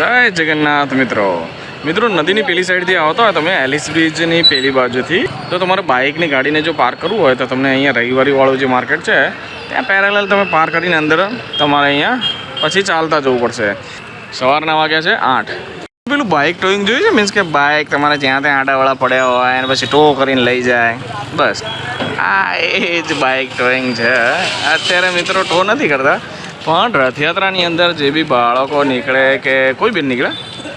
जय जगन्नाथ मित्रों नदी पेली साइड थी आवता हो तमे एलिस ब्रिज नी पेली बाजू थी तो तमारे बाइक नी गाड़ी ने जो पार्क करवू होय तो तमने अहींया रविवारी वाळो जे मार्केट है त्यां पेरेलल तमे पार्क करीने अंदर तमारे अहींया पछी चालता जवुं पड़शे। सवाરના वाग्या छे 8। पेलुं बाइक टोइंग जोयुं छे मीन्स के बाइक तमारे ज्यां त्यां आडावाळा पड्या होय अने पछी टो करीने लई जाय बस आ ए ज बाइक टोइंग छे। अत्यारे मित्रों टो नथी करता पण रथयात्रानी अंदर जे बी बाळको निकळे के कोई बी निकळे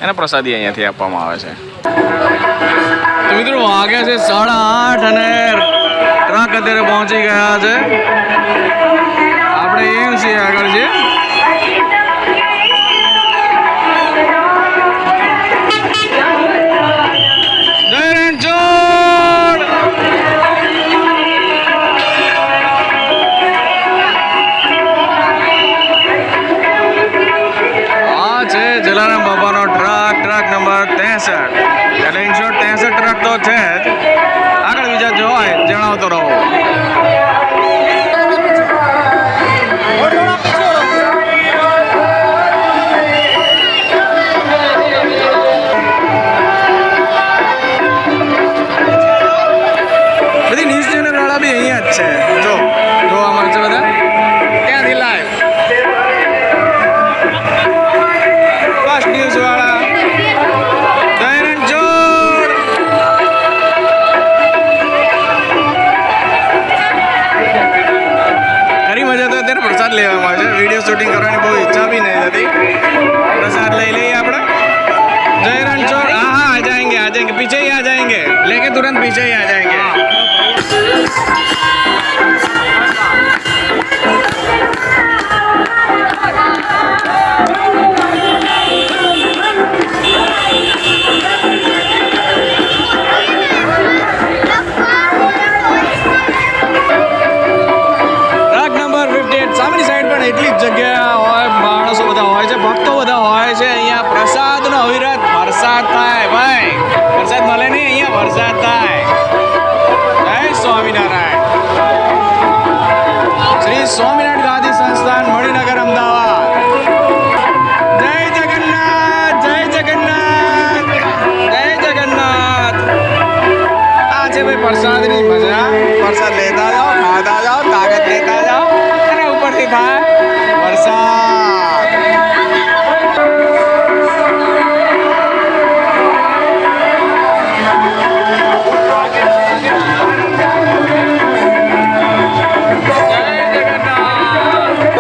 एने प्रसादी अहींयाथी आपवामां आवे छे। तो मित्रों वाग्या छे 8:30 अने ट्रक अत्यारे पहोंची गया छे। आपणे एम छीए આગળ जे जलाराम बाबा नो ट्रक नंबर 63 એટલે ઇન શોર્ટ 63 ટ્રક તો છે જ આગળ બીજા જો હોય જણાવતો રહો। બધી ન્યૂઝ ચેનલ વાળા બી અહીંયા જ છે જો જોવા મળશે બધા ત્યાંથી લાઈવ न्यूज वाला खरी मजा तो अत्यारे प्रसाद लेवामां छे। वीडियो शूटिंग करवानी बहुत इच्छा भी नहीं थी। प्रसाद लई लईए आपणे जय रणछोड़। हाँ हाँ आ जाएंगे पीछे ही आ जाएंगे लेके तुरंत पीछे ही आ जाएंगे। એટલી જ જગ્યા હોય માણસો બધા હોય છે ભક્તો બધા હોય છે। અહીંયા પ્રસાદનો અવિરત વરસાદ થાય ભાઈ વરસાદ મળે નહીં અહીંયા વરસાદ થાય। જય સ્વામિનારાયણ। શ્રી સ્વામિનારાયણ ગાદી સંસ્થાન મણિનગર અમદાવાદ। જય જગન્નાથ જય જગન્નાથ જય જગન્નાથ। આ છે ભાઈ પ્રસાદની મજા। પ્રસાદ લેતા જાઓ ખાતા જાઓ તાકાત લેતા જાઓ અને ઉપરથી થાય वरसाद।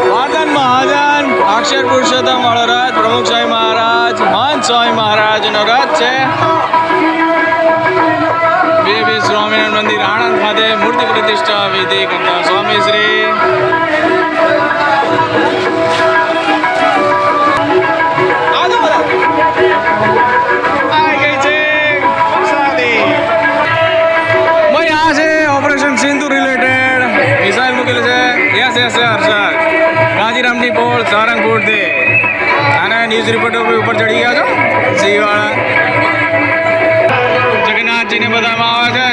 महाजन महाजन अक्षर पुरुषोत्तम महाराज प्रमुख स्वामी महाराज महंत स्वामी महाराज नो रथ है। बी स्वामीनारायण मंदिर आणंद खाते मूर्ति प्रतिष्ठा विधि करता Swami Shri operation Sindhu related missile मुकेल है। यस यस हर्षद गाजीराम नी पोल सारंगपुर थी आने न्यूज रिपोर्टर पे ऊपर चढ़ी गया जो सी वाला जगन्नाथ जी ने बताया आवे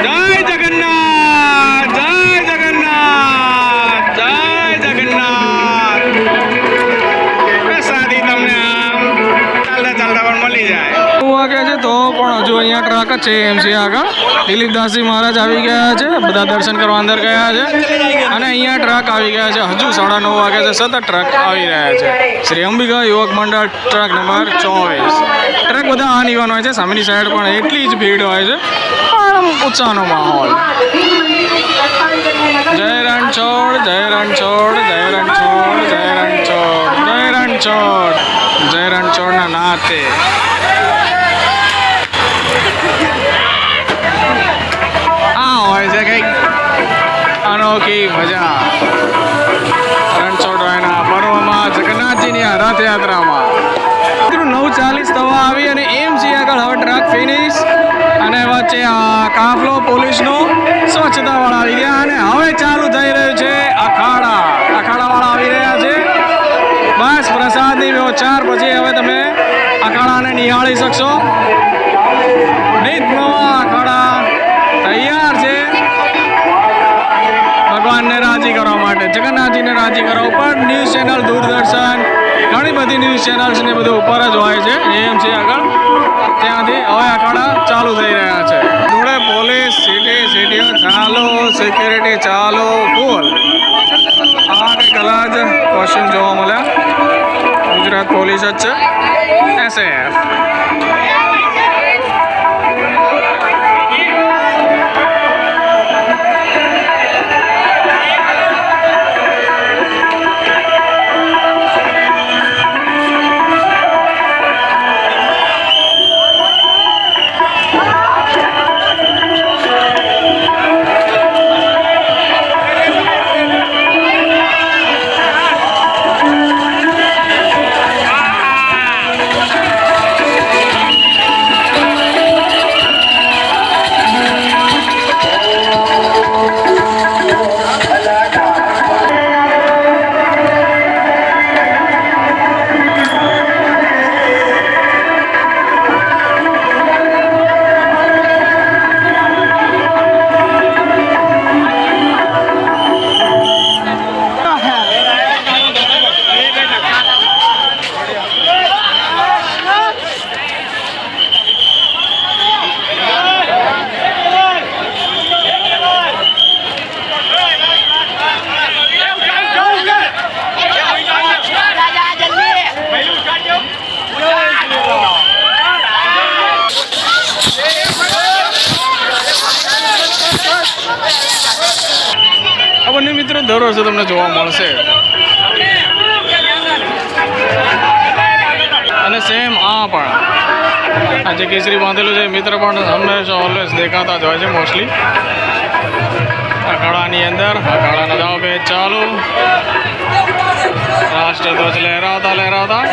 जय जगन्नाथ जय जगन्नाथ जय जगन्नाथ। प्रसादी तमने आम चलता चलता पण मળી જાય વાગે છે તો પણ હજુ અહીંયા ટ્રક જ છે એમસી આગળ દિલીપદાસજી મહારાજ આવી ગયા છે બધા દર્શન કરવા અંદર ગયા છે અને અહીંયા ટ્રક આવી ગયા છે હજુ 9:30 વાગે છે સતત ટ્રક આવી રહ્યા છે। શ્રી અંબિકા યુવક મંડળ ટ્રક નંબર 24 ટ્રક બધા આ નીવાનો હોય છે સામેની સાઈડ પણ એટલી જ ભીડ હોય છે પણ ઉત્સાહનો માહોલ। જય રણછોડ જય રણછોડ જય રણછોડ જય રણછોડ જય રણછોડ જય રણછોડના નાતે હોય છે કંઈક અનોખી મજા રણછોડરાયના પર્વમાં જગન્નાથજીની આ રથયાત્રામાં 9:40 થવા આવી અને એમસી આગળ હવે ટ્રક ફિનિશ અને વચ્ચે આ કાફલો પોલીસનો સ્વચ્છતાવાળા આવી ગયા અને હવે ચાલુ થઈ રહ્યું છે અખાડાવાળા આવી રહ્યા છે। બસ પ્રસાદની વ્યવચાર પછી હવે તમે અખાડાને નિહાળી શકશો। નિત અખાડા તૈયાર છે ભગવાન ને રાજી કરવા માટે जगन्नाथ जी ने राजी करो पर न्यूज चैनल दूरदर्शन ઘણી બધી ન્યૂઝ ચેનલ્સ ને બધું ઉપર જ હોય છે એએમસી આગળ. ત્યાંથી હવે અખાડા ચાલુ થઈ રહ્યા છે. જોડે પોલીસ સિટી ચાલો, સિક્યુરિટી ચાલો ફૂલ. આ કંઈક અલગ કોસ્ચ્યુમ જોવા મળ્યા. ગુજરાત પોલીસ જ છે, એસએફ. બંને મિત્રો દર વર્ષે તમને જોવા મળશે. અને સેમ આ પણ આ જે કેસરી બાંધેલું છે મિત્ર પણ હંમેશા ઓલવેઝ દેખાતા જ હોય છે મોસ્ટલી અખાડાની અંદર. અખાડાના દાવ બે ચાલુ, રાષ્ટ્રધ્વજ લહેરાવતા લહેરાવતા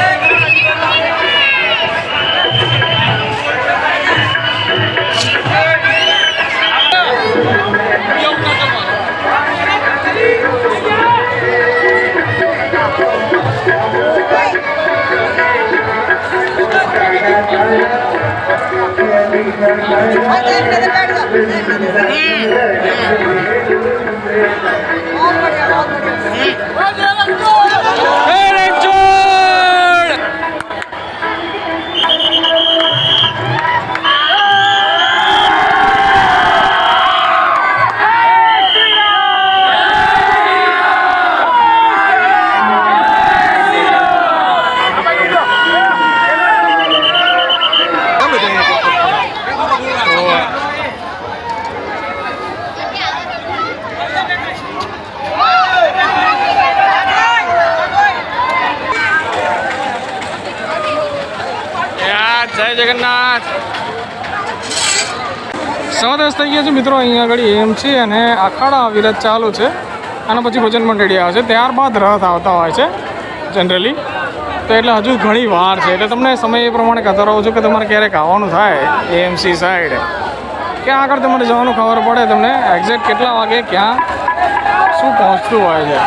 જય જગન્નાથ. 10:10 થઈ ગયા છે મિત્રો. અહીંયા આગળ એએમસી અને અખાડા વિરાજ ચાલુ છે. આના પછી ભજન મંડળી આવે છે, ત્યારબાદ રથ આવતા હોય છે જનરલી. તો એટલે હજુ ઘણી વાર છે. એટલે તમને સમય એ પ્રમાણે કહેતો રહું છું કે તમારે ક્યારેક આવવાનું થાય એએમસી સાઈડ, ક્યાં આગળ તમારે જવાનું ખબર પડે તમને એક્ઝેક્ટ કેટલા વાગે ક્યાં શું પહોંચતું હોય છે.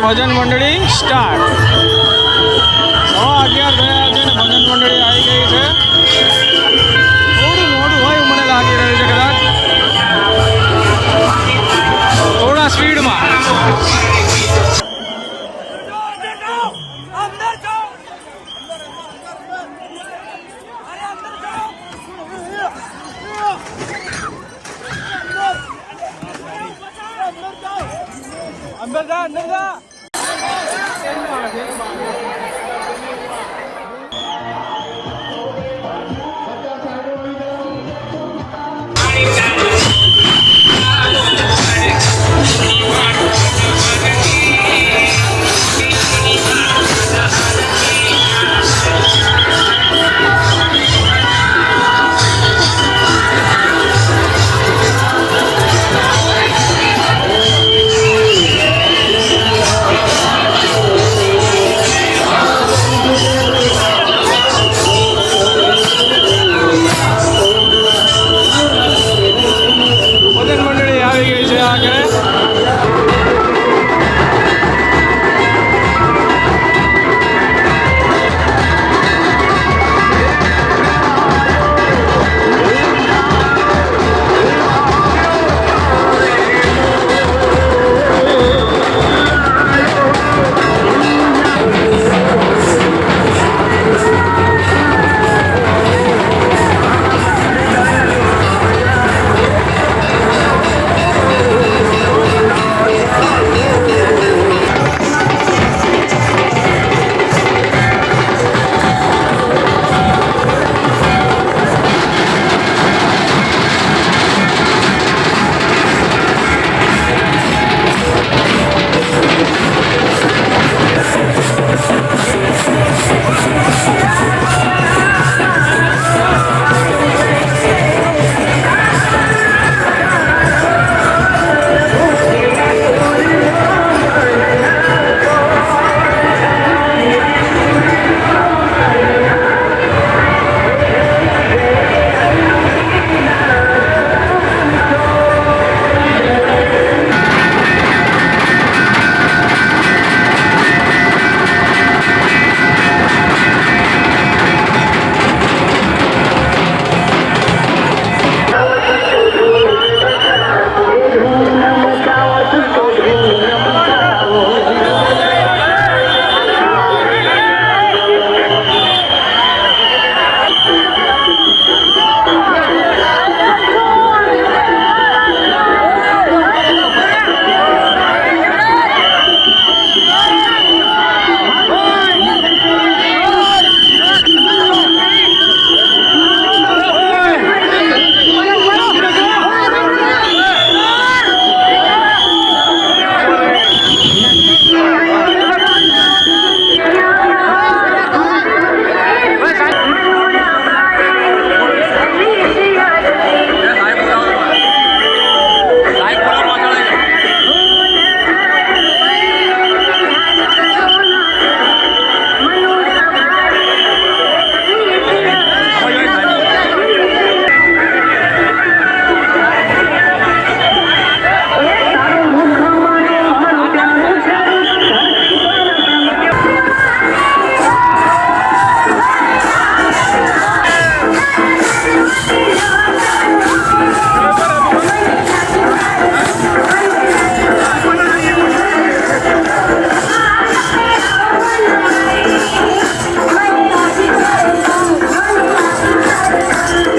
ભજન મંડળી સ્ટાર્ટ. 11:30 થયા છે ને ભજન મંડળી આવી ગઈ છે. થોડું મોડું હોય એવું મને લાગી રહ્યું છે, કદાચ થોડા સ્પીડમાં. अंदर जा